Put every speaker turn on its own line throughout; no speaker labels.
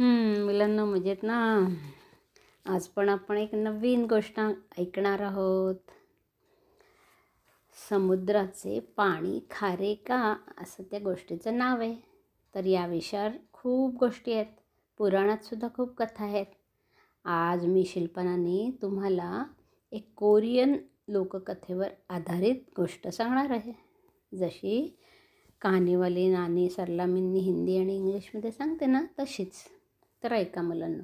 मुलांना मजेत ना. आज पण आपण एक नवीन गोष्ट ऐकणार आहोत. समुद्राचे पाणी खारे का, असं त्या गोष्टीचं नाव आहे. तर या विषयावर खूप गोष्टी आहेत. पुराणात सुद्धा खूप कथा आहेत. आज मी शिल्पनाने तुम्हाला एक कोरियन लोककथेवर आधारित गोष्ट सांगणार आहे. जशी कहाणीवाली नानी सरलामींनी हिंदी आणि इंग्लिशमध्ये सांगते ना, तशीच. तर ऐका मुलांना.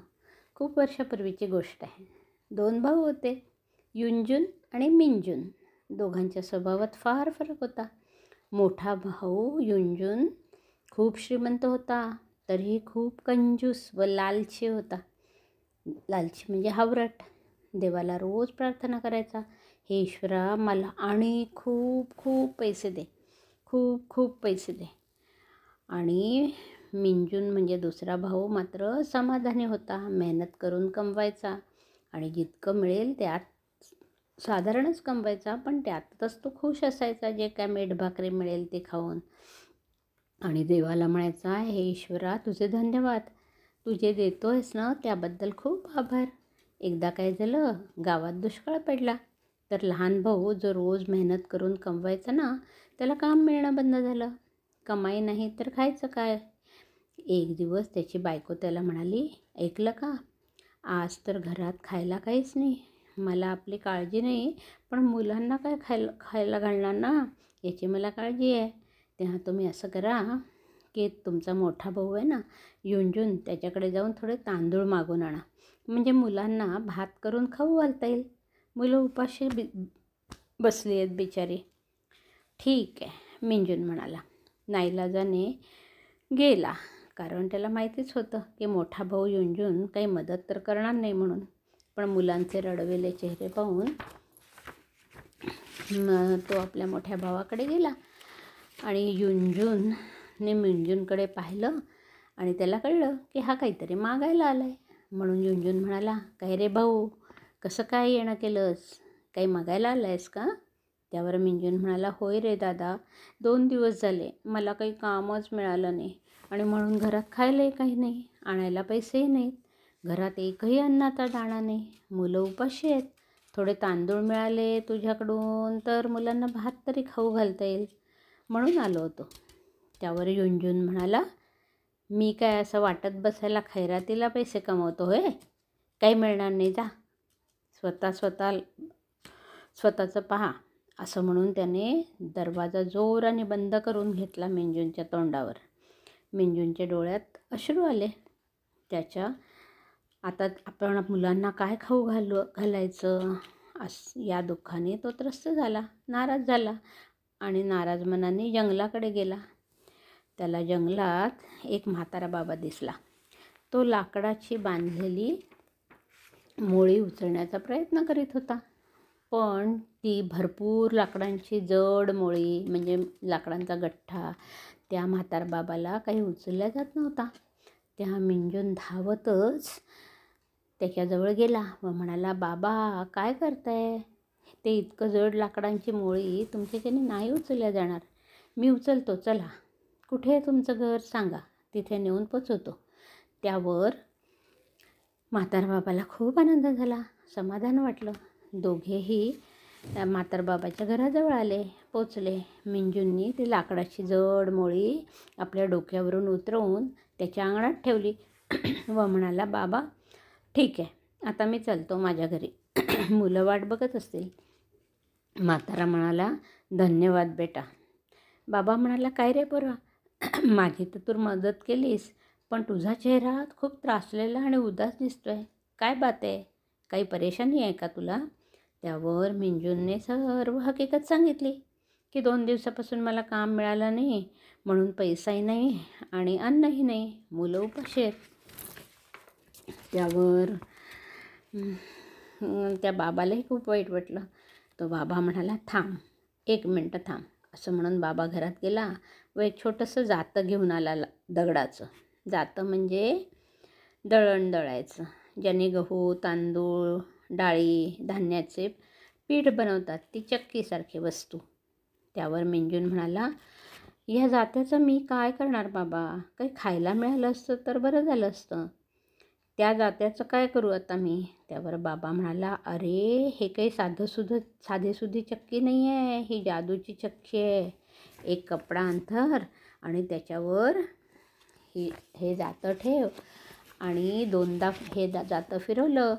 खूप वर्षापूर्वीची गोष्ट आहे. 2 भाऊ होते, युनजून आणि मिनजून. दोघांच्या स्वभावात फार फरक होता. मोठा भाऊ युनजून खूप श्रीमंत होता, तरीही खूप कंजूस व लालची होता. लालची म्हणजे हावरट. देवाला रोज प्रार्थना करायचा, हे ईश्वरा, मला आणि खूप खूप पैसे दे, खूप खूप पैसे दे. आणि मिंजून म्हणजे दुसरा भाऊ मात्र समाधानी होता. मेहनत करून कमवायचा आणि जितकं मिळेल त्यात साधारणच कमवायचा, पण त्यातच तो खुश असायचा, जे काय मेढभाकरी मिळेल ते खाऊन. आणि देवाला म्हणायचा, हे ईश्वरा, तुझे धन्यवाद, तुझे देतोयस ना त्याबद्दल खूप आभार. एकदा काय झालं, गावात दुष्काळ पडला. तर लहान भाऊ जो रोज मेहनत करून कमवायचा ना, त्याला काम मिळणं बंद झालं. कमाई नाही तर खायचं काय. एक दिवस त्याची बायको त्याला म्हणाली, ऐकलं का, आज तर घरात खायला काहीच नाही. मला आपली काळजी नाही, पण मुलांना काय खायला घालणार ना, याची मला काळजी आहे. तेव्हा तुम्ही असं करा की तुमचा मोठा भाऊ आहे ना युनजून, त्याच्याकडे जाऊन थोडे तांदूळ मागून आणा, म्हणजे मुलांना भात करून खाऊ घालता येईल. मुलं उपाशी बसली आहेत बिचारी. ठीक आहे, मिंजून म्हणाला. नाईलाजाने गेला, कारण त्याला माहितीच होतं की मोठा भाऊ युनजून काही मदत तर करणार नाही म्हणून. पण मुलांचे रडवेले चेहरे पाहून तो आपल्या मोठ्या भावाकडे गेला आणि युनजूनने मिंजूनकडे पाहिलं आणि त्याला कळलं की हा काहीतरी मागायला आला आहे. म्हणून युनजून म्हणाला, काय रे भाऊ, कसं काय येणं केलंस, काही मागायला आला आहेस का? त्यावर मिंजून म्हणाला, होय रे दादा, 2 दिवस झाले मला काही कामच मिळालं नाही आणि म्हणून घरात खायलाही काही नाही, आणायला पैसेही नाहीत. घरात एकही अन्नाचा दाणा नाही, मुलं उपाशी आहेत. थोडे तांदूळ मिळाले तुझ्याकडून तर मुलांना भात तरी खाऊ घालता येईल, म्हणून आलो होतो. त्यावर युनजून म्हणाला, मी काय असं वाटत बसायला खैरातीला पैसे कमवतो होय, काही मिळणार नाही, जा स्वतःचं पहा. असं म्हणून त्याने दरवाजा जोराने बंद करून घेतला मिंजूनच्या तोंडावर. मिंजूनच्या डोळ्यात अश्रू आले. त्याच्या आता आपण मुलांना काय खाऊ घालायचं या दुःखाने तो त्रस्त झाला, नाराज झाला आणि नाराज मनाने जंगलाकडे गेला. त्याला जंगलात एक म्हातारा बाबा दिसला. तो लाकडाची बांधलेली मोळी उचलण्याचा प्रयत्न करीत होता, पण ती भरपूर लाकडांची जड मोळी म्हणजे लाकडांचा गठ्ठा त्या म्हातार बाबाला काही उचलल्या जात नव्हता. त्या मिंजून धावतच त्याच्याजवळ गेला व म्हणाला, बाबा काय करताय, ते इतकं जड लाकडांची मोळी तुमच्याच्याने नाही उचलल्या जाणार, मी उचलतो, चला, कुठे आहे तुमचं घर सांगा, तिथे नेऊन पोचवतो. त्यावर म्हातारबाबाला खूप आनंद झाला, समाधान वाटलं. दोघेही म्हातारबाबाच्या घराजवळ आले, पोचले. मिंजूंनी ती लाकडाची जड मोळी आपल्या डोक्यावरून उतरवून त्याच्या अंगणात ठेवली व म्हणाला, बाबा ठीक आहे, आता मी चालतो माझ्या घरी, मुलं वाट बघत असतील. म्हातारा म्हणाला, धन्यवाद बेटा. बाबा म्हणाला, काय रे पोरा, माझी तर तू मदत केलीस, पण तुझा चेहरा खूप त्रासलेला आणि उदास दिसतोय, काय बात आहे, काही परेशानी आहे का तुला? त्यावर मिंजूनने सर्व हकीकत सांगितली की 2 दिवसापासून मला काम मिळालं नाही, म्हणून पैसाही नाही आणि अन्नही नाही, मुलं उपाशी आहेत. त्यावर त्या बाबालाही खूप वाईट वाटलं. तो बाबा म्हणाला, थांब, 1 मिनटं थांब. असं म्हणून बाबा घरात गेला व एक छोटंसं जातं घेऊन आला दगडाचं. जातं म्हणजे दळण दळायचं, ज्याने गहू, तांदूळ, डाळी, धान्याचे पीठ बनवतात, ती चक्कीसारखी वस्तू. त्यावर मिंजून म्हणाला, ह्या जात्याचं मी काय करणार बाबा, काही खायला मिळालं असतं तर बरं झालं असतं. त्या जात्याचं काय करू आता मी? त्यावर बाबा म्हणाला, अरे हे काही साधेसुधी चक्की नाही आहे, ही जादूची चक्की आहे. एक कपडा अंथर आणि त्याच्यावर हे जातं ठेव आणि दोनदा हे जातं फिरवलं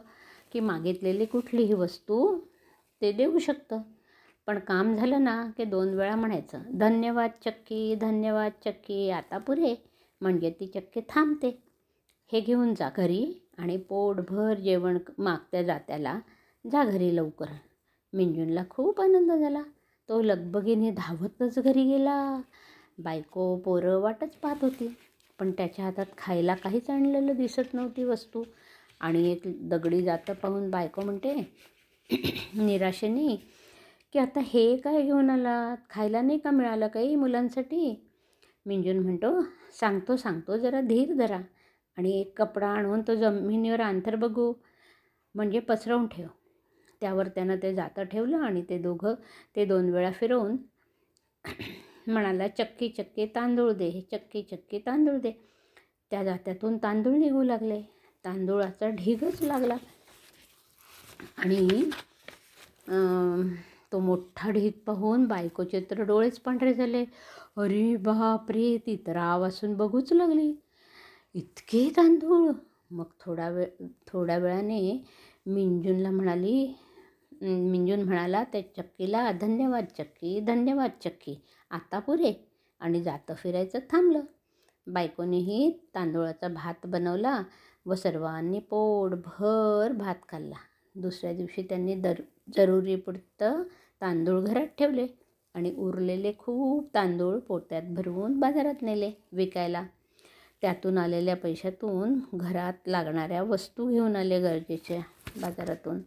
की मागितलेली कुठलीही वस्तू ते देऊ शकतं. पण काम झालं ना की 2 वेळा म्हणायचं, धन्यवाद चक्की, धन्यवाद चक्की, आता पुरे. म्हणजे ती चक्की थांबते. हे घेऊन जा घरी आणि पोटभर जेवण मागत्या जात्याला जा घरी लवकर. मिंजूनला खूप आनंद झाला. तो लगबगीने धावतच घरी गेला. बायको पोरं वाटच पाहत होती, पण त्याच्या हातात खायला काहीच आणलेलं दिसत नव्हती वस्तू. आणि एक दगडी जातं पाहून बायको म्हणते निराशेने की आता हे काय घेऊन आलात? खायला नाही का मिळालं काही मुलांसाठी? मिंजून म्हणतो, सांगतो जरा धीर धरा. आणि एक कपडा आणून तो जमिनीवर अंथर बघू म्हणजे पसरवून ठेव. त्यावर त्यानं ते जातं ठेवलं आणि ते 2 वेळा फिरवून म्हणाला, चक्की चक्की तांदूळ दे, चक्की चक्की तांदूळ दे. त्या जात्यातून तांदूळ निघू लागले. तांदूळाचा ढीगच लागला आणि तो मोठा ढीग पाहून बायकोचे तर डोळेच पांढरे झाले. अरे बापरे, ती तर आवासून बघूच लागली. इतके तांदूळ. मग थोड्या वेळाने मिंजून म्हणाला त्या चक्कीला, धन्यवाद चक्की, धन्यवाद चक्की, आता पुरे. आणि जातं फिरायचं थांबलं. बायकोनेही तांदूळाचा भात बनवला व सर्वांनी पोटभर भात खाल्ला. दुसऱ्या दिवशी त्यांनी जरुरीपुरतं तांदूळ घरात ठेवले आणि उरलेले खूप तांदूळ पोत्यात भरवून बाजारात नेले विकायला. त्यातून आलेल्या पैशातून घरात लागणाऱ्या वस्तू घेऊन आले गरजेच्या बाजारातून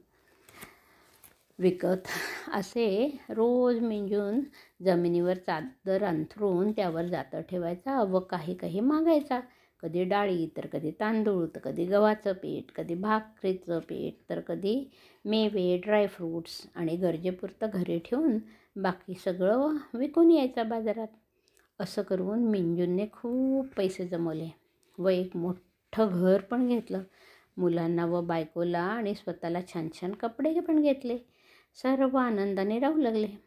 विकत. असे रोज मिंजून जमिनीवर चादर अंथरून त्यावर जातं ठेवायचा व काही मागायचा. कधी डाळी, तर कधी तांदूळ, तर कधी गव्हाचं पीठ, कधी भाकरीचं पीठ, तर कधी मेवे, ड्रायफ्रूट्स आणि गरजेपुरतं घरी ठेवून बाकी सगळं विकून यायचं बाजारात. असं करून मिंजूनने खूप पैसे जमवले व एक मोठं घर पण घेतलं. मुलांना व बायकोला आणि स्वतःला छान छान कपडे पण घेतले. सर्व आनंदाने राहू लागले.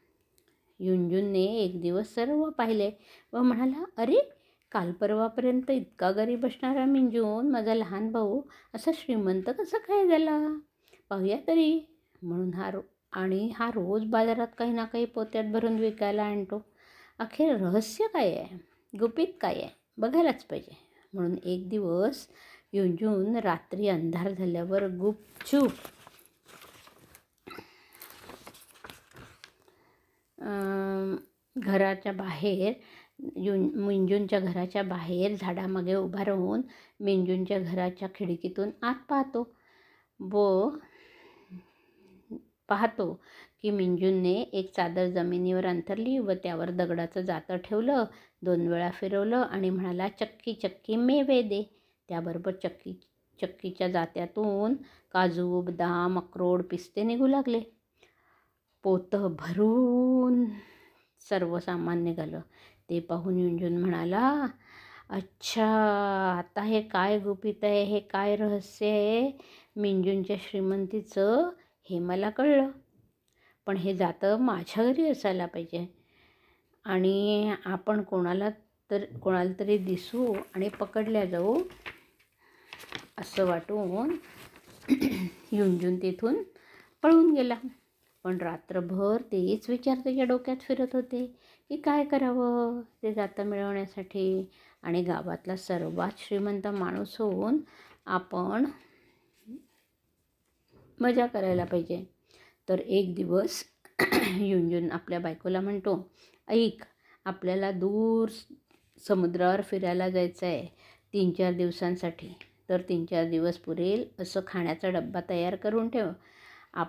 युंजूनने एक दिवस सर्व पाहिले व म्हणाला, अरे काल परवापर्यंत इतका गरीब असणारा मिंजून, माझा लहान भाऊ, असा श्रीमंत कसा काय झाला? पाहूया तरी. म्हणून हा रोज बाजारात काही ना काही पोत्यात भरून विकायला आणतो. अखेर रहस्य काय आहे, गुपित काय आहे, बघायलाच पाहिजे. म्हणून एक दिवस युंजून रात्री अंधार झाल्यावर गुपचूप घराच्या बाहेर मिंजूनच्या घराच्या बाहेर झाडामागे उभा राहून मिंजूनच्या घराच्या खिडकीतून आत पाहतो की मिंजूनने एक चादर जमिनीवर अंथरली व त्यावर दगडाचं जातं ठेवलं, 2 वेळा फिरवलं आणि म्हणाला, चक्की चक्की मेवे दे. त्याबरोबर चक्कीच्या जात्यातून काजू, बदाम, अक्रोड, पिस्ते निघू लागले. पोतं भरून सर्व सामान निघालं. ते पाहून युंजून म्हणाला, अच्छा, आता हे काय गुपित आहे, हे काय रहस्य आहे मिंजूनच्या श्रीमंतीचं, हे मला कळलं. पण हे जातं माझ्या घरी असायला पाहिजे आणि आपण कोणाला तरी दिसू आणि पकडल्या जाऊ असं वाटून युंजून तिथून पळून गेला. पण रात्रभर तेच विचार त्याच्या डोक्यात फिरत होते की काय करावं ते जातं मिळवण्यासाठी. आणि गावातला सर्वात श्रीमंत माणूस होऊन आपण मजा करायला पाहिजे. तर एक दिवस युंजून आपल्या बायकोला म्हणतो, ऐक, आपल्याला दूर समुद्रावर फिरायला जायचं आहे 3-4 दिवसांसाठी. तर 3-4 दिवस पुरेल असं खाण्याचा डब्बा तयार करून ठेव.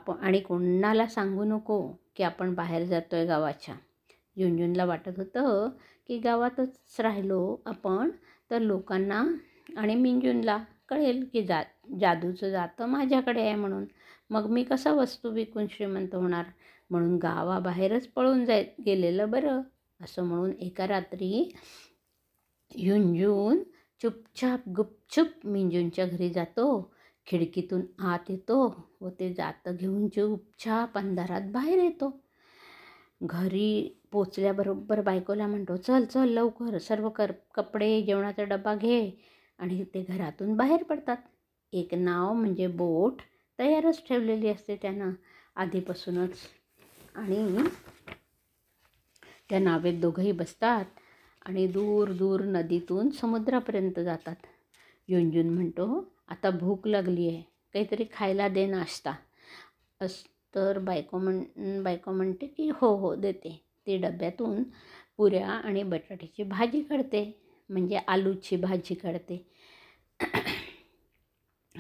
आणि कोणाला सांगू नको की आपण बाहेर जातो आहे गावाच्या. युंजूनला वाटत होतं की गावातच राहिलो आपण तर लोकांना आणि मिंजूनला कळेल की जादूचं जातं माझ्याकडे आहे म्हणून. मग मी कसा वस्तू विकून श्रीमंत होणार? म्हणून गावाबाहेरच पळून गेलेलं बरं. असं म्हणून एका रात्री युंजून चुपचाप गुपचूप मिंजूंच्या घरी जातो. खिडकीतून आत येतो व ते जातं घेऊन चुपचाप अंधारात बाहेर येतो. घरी पोचल्याबरोबर बायकोला म्हणतो, चल चल लवकर सर्व कपडे जेवणाचा डबा घे. आणि ते घरातून बाहेर पडतात. एक नाव म्हणजे बोट तयारच ठेवलेली असते त्यानं आधीपासूनच. आणि त्या नावेत दोघंही बसतात आणि दूर दूर नदीतून समुद्रापर्यंत जातात. युंजून म्हणतो, आता भूक लागली आहे, काहीतरी खायला दे नाश्ता. तर बायको म्हणते की हो हो देते. ती डब्यातून पुऱ्या आणि बटाट्याची भाजी काढते, म्हणजे आलूची भाजी काढते.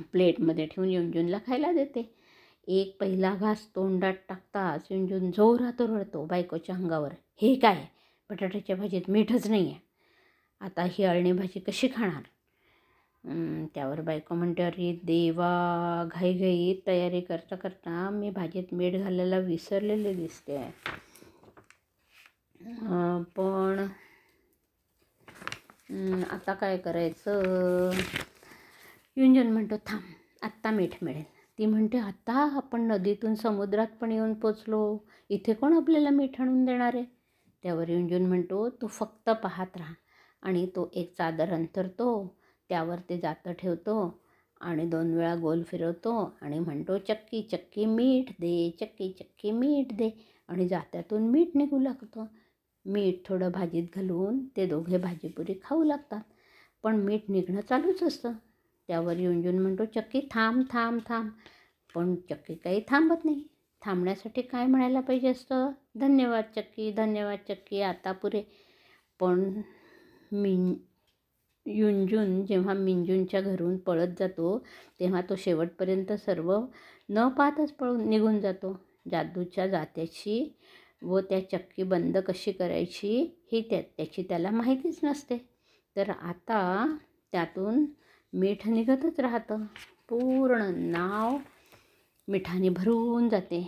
प्लेटमध्ये ठेवून युंजूनला खायला देते. एक पहिला घास तोंडात टाकताच युंजून जोरात ओरडतो बायकोच्या अंगावर, हे काय, बटाट्याच्या भाजीत मीठच नाही आहे, आता ही अळणी भाजी कशी खाणार. त्यावर बायको म्हणते, अरे देवा, घाईघाईत तयारी करता करता मी भाजीत मीठ घालायला विसरलेले दिसते. पण आता काय करायचं. युंजून म्हणतो, थांब, आत्ता मीठ मिळेल. ती म्हणते, आता आपण नदीतून समुद्रात पण येऊन पोचलो, इथे कोण आपल्याला मीठ आणून देणार आहे. त्यावर युंजून म्हणतो, तू फक्त पाहत राहा. आणि तो एक चादर अंथरतो, त्यावर ते जातं ठेवतो आणि 2 वेळा गोल फिरवतो आणि म्हणतो, चक्की चक्की मीठ दे, चक्की चक्की मीठ दे. आणि जात्यातून मीठ निघू लागतं. मीठ थोडं भाजीत घालून ते दोघे भाजीपुरी खाऊ लागतात. पण मीठ निघणं चालूच असतं. त्यावर युंजून म्हणतो, चक्की थांब थांब थांब. पण चक्की काही थांबत नाही. थांबण्यासाठी काय म्हणायला पाहिजे असतं, धन्यवाद चक्की, धन्यवाद चक्की, आता पुरे. पण युंजून जेव्हा मिंजूंच्या घरून पळत जातो तेव्हा तो शेवटपर्यंत सर्व न पाहताच पळून निघून जातो. जादूच्या जात्याची व त्या चक्की बंद कशी करायची ही त्याची त्याला माहितीच नसते. तर आता त्यातून मीठ निघतच राहतं. पूर्ण नाव मिठाने भरून जाते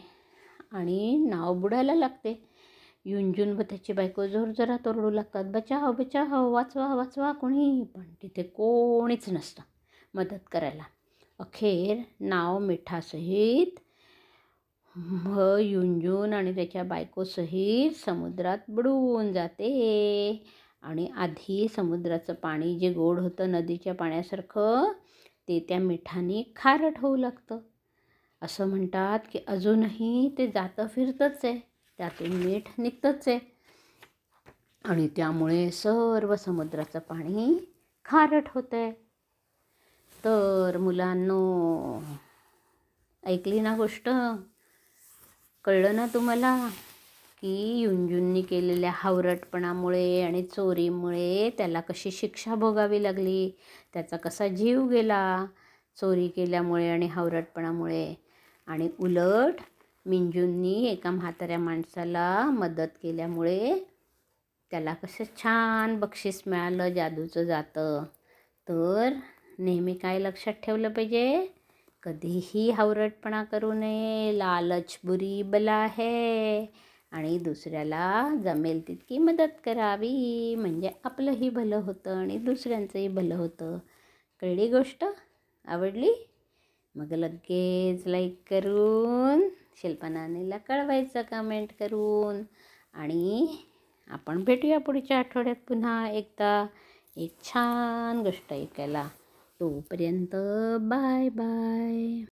आणि नाव बुडायला लागते. युंजून व त्याची बायको जोरजोरात ओरडू लागतात, बचाव बचाव, वाचवा वाचवा कोणी. पण तिथे कोणीच नसतं मदत करायला. अखेर नाव मिठासहित युंजून आणि त्याच्या बायकोसहित समुद्रात बुडून जाते. आणि आधी समुद्राचं पाणी जे गोड होतं नदीच्या पाण्यासारखं, ते त्या मिठाने खारट होऊ लागतं. असं म्हणतात की अजूनही ते जातं फिरतंच आहे, त्यातून मीठ निघतंच आहे. आणि त्यामुळे सर्व समुद्राचं पाणी खारट होतं आहे. तर मुलांनो, ऐकली ना गोष्ट, कळलं ना तुम्हाला की युंजूननी केलेल्या हावरटपणामुळे आणि चोरीमुळे त्याला कशी शिक्षा भोगावी लागली, त्याचा कसा जीव गेला चोरी केल्यामुळे आणि हावरटपणामुळे. आणि उलट मिंजूंनी एका म्हाताऱ्या माणसाला मदत केल्यामुळे त्याला कसं छान बक्षीस मिळालं, जादूचं जातं. तर नेहमी काय लक्षात ठेवलं पाहिजे, कधीही हावरटपणा करू नये, लालच बुरी बला है. आणि दुसऱ्याला जमेल तितकी मदत करावी, म्हणजे आपलंही भलं होतं आणि दुसऱ्यांचंही भलं होतं. कळली गोष्ट? आवडली? मग लगेच लाईक करून शिल्पा नानीला कळवायचं कमेंट करून. आणि आपण भेटूया पुढच्या आठवड्यात पुन्हा एकदा एक छान गोष्ट ऐकायला. तोपर्यंत बाय बाय.